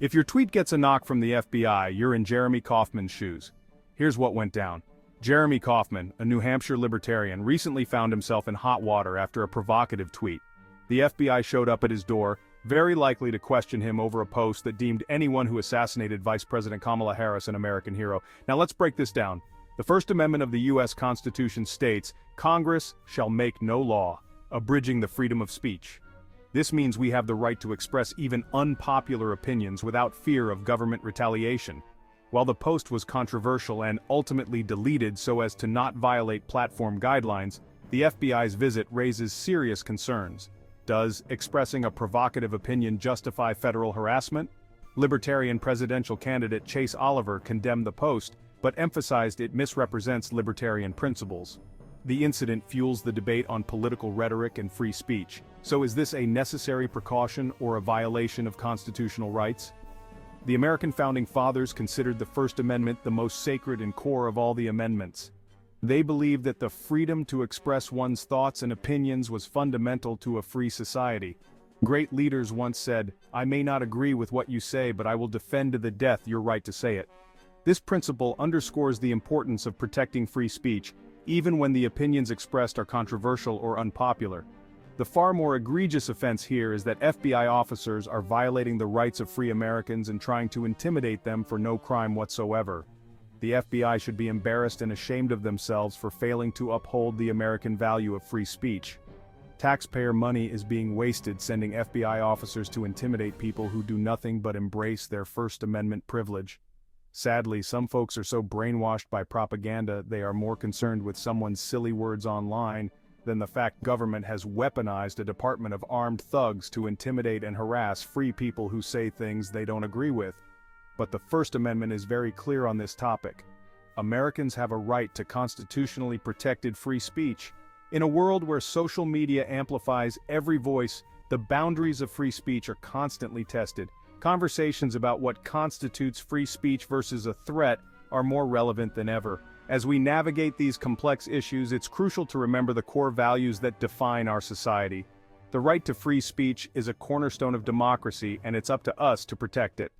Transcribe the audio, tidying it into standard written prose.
If your tweet gets a knock from the FBI, you're in Jeremy Kauffman's shoes. Here's what went down. Jeremy Kauffman, a New Hampshire libertarian, recently found himself in hot water after a provocative tweet. The FBI showed up at his door, very likely to question him over a post that deemed anyone who assassinated Vice President Kamala Harris an American hero. Now let's break this down. The First Amendment of the U.S. Constitution states, "Congress shall make no law abridging the freedom of speech." This means we have the right to express even unpopular opinions without fear of government retaliation. While the post was controversial and ultimately deleted so as to not violate platform guidelines, the FBI's visit raises serious concerns. Does expressing a provocative opinion justify federal harassment? Libertarian presidential candidate Chase Oliver condemned the post, but emphasized it misrepresents libertarian principles. The incident fuels the debate on political rhetoric and free speech. So is this a necessary precaution or a violation of constitutional rights? The American Founding Fathers considered the First Amendment the most sacred and core of all the amendments. They believed that the freedom to express one's thoughts and opinions was fundamental to a free society. Great leaders once said, "I may not agree with what you say, but I will defend to the death your right to say it." This principle underscores the importance of protecting free speech, even when the opinions expressed are controversial or unpopular. The far more egregious offense here is that FBI officers are violating the rights of free Americans and trying to intimidate them for no crime whatsoever. The FBI should be embarrassed and ashamed of themselves for failing to uphold the American value of free speech. Taxpayer money is being wasted sending FBI officers to intimidate people who do nothing but embrace their First Amendment privilege. Sadly, some folks are so brainwashed by propaganda they are more concerned with someone's silly words online than the fact government has weaponized a department of armed thugs to intimidate and harass free people who say things they don't agree with. But the First Amendment is very clear on this topic. Americans have a right to constitutionally protected free speech. In a world where social media amplifies every voice, the boundaries of free speech are constantly tested. Conversations about what constitutes free speech versus a threat are more relevant than ever. As we navigate these complex issues, it's crucial to remember the core values that define our society. The right to free speech is a cornerstone of democracy, and it's up to us to protect it.